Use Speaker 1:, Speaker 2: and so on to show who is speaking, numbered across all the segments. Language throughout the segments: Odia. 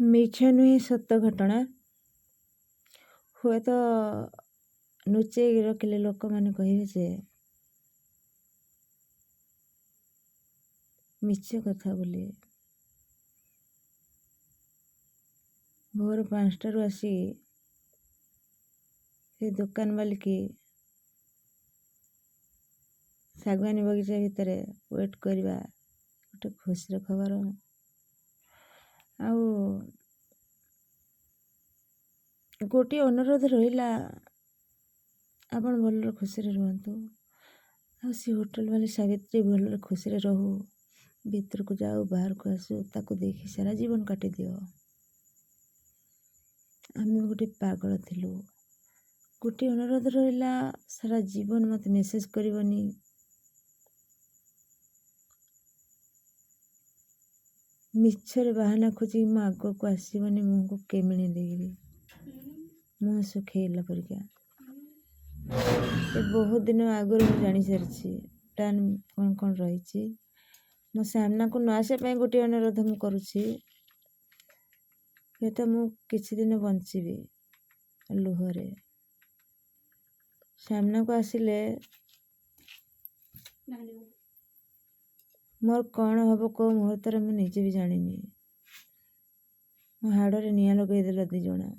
Speaker 1: ମିଛ ନୁହେଁ ସତ ଘଟଣା। ହୁଏତ ଲୁଚେଇକି ରଖିଲେ ଲୋକମାନେ କହିବେ ଯେ ମିଛ କଥା ବୋଲି। ଭୋର 5ଟାରୁ ଆସି ସେ ଦୋକାନ ବାଲିକି ଶାଗୁଆନୀ ବଗିଚା ଭିତରେ ୱେଟ୍ କରିବା ଗୋଟେ ଖୁସିର ଖବର। ଆଉ ଗୋଟିଏ ଅନୁରୋଧ ରହିଲା, ଆପଣ ଭଲରେ ଖୁସିରେ ରୁହନ୍ତୁ। ଆଉ ସେ ହୋଟେଲ ବାଲି ସାବିତ୍ରୀ ଭଲରେ ଖୁସିରେ ରହୁ। ଭିତରକୁ ଯାଉ ବାହାରକୁ ଆସୁ ତାକୁ ଦେଖି ସାରା ଜୀବନ କାଟିଦିଅ। ଆମେ ଗୋଟେ ପାଗଳ ଥିଲୁ। ଗୋଟିଏ ଅନୁରୋଧ ରହିଲା, ସାରା ଜୀବନ ମୋତେ ମେସେଜ କରିବନି। ମିଛରେ ବାହାନା ଖୋଜି ମୋ ଆଗକୁ ଆସିବନି। ମୁହଁକୁ କେମିଣି ଦେଇକିରି ମୁହଁ ଶୁଖେଇଲା ପରିକା। ଏ ବହୁତ ଦିନ ଆଗରୁ ମୁଁ ଜାଣିସାରିଛି ପ୍ଲାନ୍ କ'ଣ ରହିଛି। ମୋ ସାମ୍ନାକୁ ନ ଆସିବା ପାଇଁ ଗୋଟିଏ ଅନୁରୋଧ ମୁଁ କରୁଛି। ହୁଏତ ମୁଁ କିଛି ଦିନ ବଞ୍ଚିବି ଲୁହରେ। ସାମ୍ନାକୁ ଆସିଲେ ମୋର କ'ଣ ହବ କେଉଁ ମୁହୂର୍ତ୍ତରେ ମୁଁ ନିଜେ ବି ଜାଣିନି। ମୋ ହାଡ଼ରେ ନିଆଁ ଲଗେଇଦେଲା 2 ଜଣ।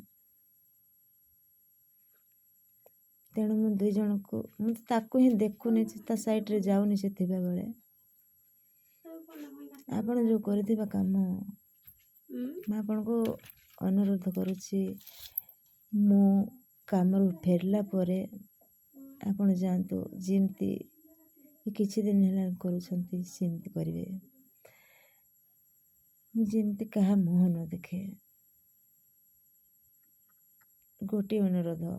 Speaker 1: ତେଣୁ ମୁଁ 2 ଜଣକୁ, ମୁଁ ତାକୁ ହିଁ ଦେଖୁନି, ତା ସାଇଡ଼ରେ ଯାଉନି। ସେ ଥିବା ବେଳେ ଆପଣ ଯେଉଁ କରିଥିବା କାମ, ମୁଁ ଆପଣଙ୍କୁ ଅନୁରୋଧ କରୁଛି, ମୁଁ କାମରୁ ଫେରିଲା ପରେ ଆପଣ ଯାଆନ୍ତୁ। ଯେମିତି କିଛି ଦିନ ହେଲା କରୁଛନ୍ତି ସେମିତି କରିବେ। ମୁଁ ଯେମିତି କାହା ମୁହଁ ନ ଦେଖେ। ଗୋଟିଏ ଅନୁରୋଧ।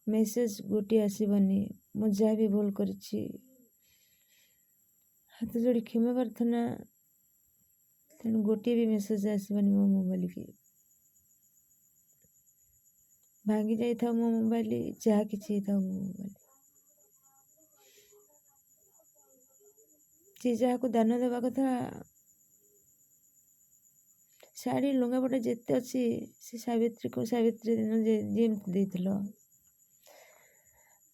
Speaker 1: ମେସେଜ ଗୋଟିଏ ଆସିବନି। ମୁଁ ଯାହା ବି ଭୁଲ କରିଛି ହାତ ଯୋଡ଼ି କ୍ଷମା ପ୍ରାର୍ଥନା। ତେଣୁ ଗୋଟିଏ ବି ମେସେଜ ଆସିବନି ମୋ ମୋବାଇଲକି। ଭାଙ୍ଗି ଯାଇଥାଉ ମୋ ମୋବାଇଲ, ଯାହା କିଛି ହେଇଥାଉ ମୋ ମୋବାଇଲ। ଯିଏ ଯାହାକୁ ଦାନ ଦେବା କଥା, ଶାଢ଼ୀ ଲୁଗାପଟା ଯେତେ ଅଛି ସେ ସାବିତ୍ରୀ ଦିନ ଯେମିତି ଦେଇଥିଲ,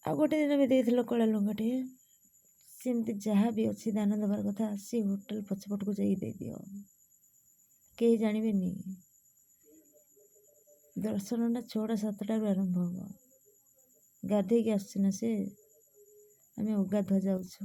Speaker 1: ଆଉ ଗୋଟେ ଦିନ ବି ଦେଇଥିଲ କଳା ଲୁଗାଟେ, ସେମିତି ଯାହା ବି ଅଛି ଦାନ ଦେବାର କଥା ସେ ହୋଟେଲ ପଛପଟକୁ ଯାଇକି ଦେଇଦିଅ। କେହି ଜାଣିବେନି। ଦର୍ଶନଟା 6ଟା 7ଟାରୁ ଆରମ୍ଭ ହବ। ଗାଧେଇକି ଆସୁଛି ନା ସେ, ଆମେ ଅଗାଧୁଆ ଯାଉଛୁ।